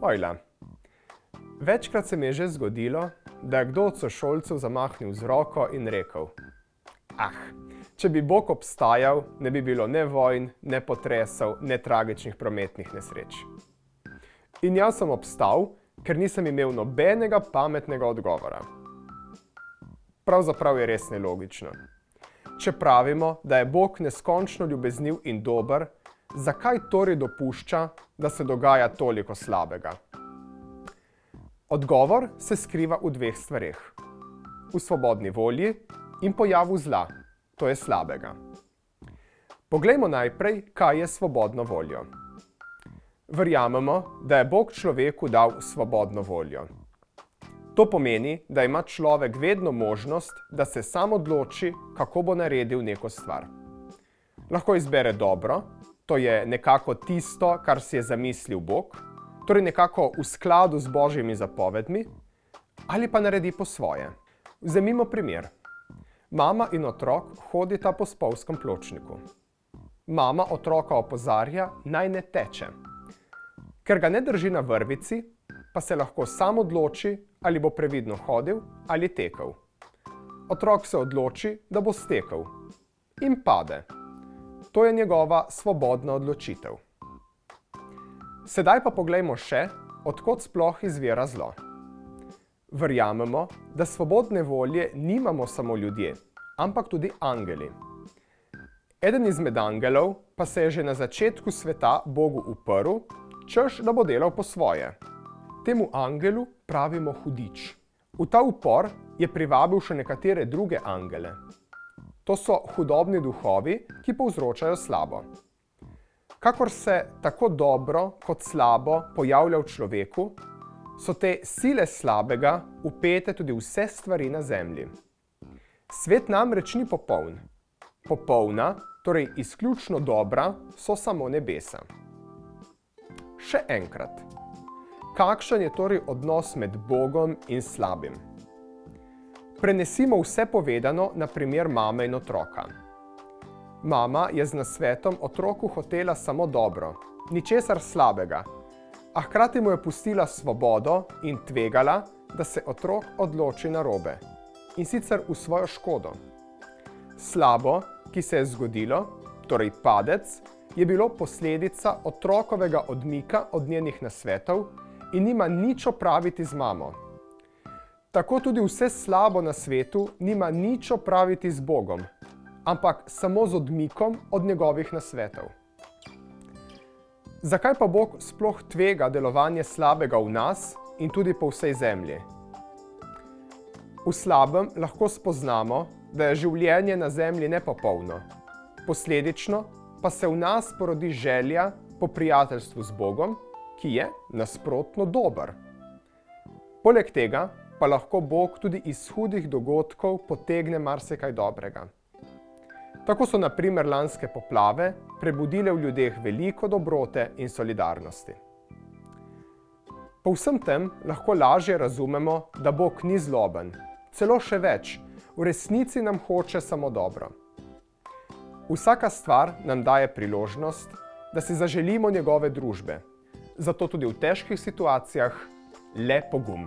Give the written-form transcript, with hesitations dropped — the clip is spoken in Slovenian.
Ojla. Večkrat se mi je že zgodilo, da je kdo od sošolcev zamahnil z roko in rekel: če bi Bog obstajal, ne bi bilo ne vojn, ne potresov, ne tragičnih prometnih nesreč. In jaz sem obstal, ker nisem imel nobenega pametnega odgovora. Pravzaprav je res nelogično. Če pravimo, da je Bog neskončno ljubezniv in dober, zakaj torej dopušča, da se dogaja toliko slabega? Odgovor se skriva v dveh stvareh. V svobodni volji in pojavu zla, to je slabega. Poglejmo najprej, kaj je svobodno voljo. Verjamemo, da je Bog človeku dal svobodno voljo. To pomeni, da ima človek vedno možnost, da se sam odloči, kako bo naredil neko stvar. Lahko izbere dobro, to je nekako tisto, kar si je zamislil Bog, torej nekako v skladu z Božjimi zapovedmi, ali pa naredi po svoje. Vzemimo primer. Mama in otrok hodita po spolzkem pločniku. Mama otroka opozarja, naj ne teče. Ker ga ne drži na vrvici, pa se lahko sam odloči, ali bo previdno hodil ali tekel. Otrok se odloči, da bo stekel. In pade. To je njegova svobodna odločitev. Sedaj pa poglejmo še, od kod sploh izvira zlo. Verjamemo, da svobodne volje nimamo samo ljudje, ampak tudi angeli. Eden izmed angelov pa se je že na začetku sveta Bogu uprl, češ da bo delal po svoje. Temu angelu pravimo hudič. V ta upor je privabil še nekatere druge angele. To so hudobni duhovi, ki povzročajo slabo. Kakor se tako dobro kot slabo pojavlja v človeku, so te sile slabega vpete tudi vse stvari na zemlji. Svet namreč ni popoln. Popolna, torej izključno dobra, so samo nebesa. Še enkrat. Kakšen je torej odnos med Bogom in slabim? Prenesimo vse povedano na primer mame in otroka. Mama je z nasvetom otroku hotela samo dobro, ničesar slabega, a hkrati mu je pustila svobodo in tvegala, da se otrok odloči narobe, in sicer v svojo škodo. Slabo, ki se je zgodilo, torej padec, je bilo posledica otrokovega odmika od njenih nasvetov in nima nič opraviti z mamo. Tako tudi vse slabo na svetu nima nič opraviti z Bogom, ampak samo z odmikom od njegovih nasvetov. Zakaj pa Bog sploh tvega delovanje slabega v nas in tudi po vsej zemlji? V slabem lahko spoznamo, da je življenje na zemlji nepopolno. Posledično pa se v nas porodi želja po prijateljstvu z Bogom, ki je nasprotno dober. Poleg tega pa lahko Bog tudi iz hudih dogodkov potegne marsikaj dobrega. Tako so na primer lanske poplave prebudile v ljudeh veliko dobrote in solidarnosti. Po vsem tem lahko lažje razumemo, da Bog ni zloben, celo še več, v resnici nam hoče samo dobro. Vsaka stvar nam daje priložnost, da si zaželimo njegove družbe, zato tudi v težkih situacijah le pogum.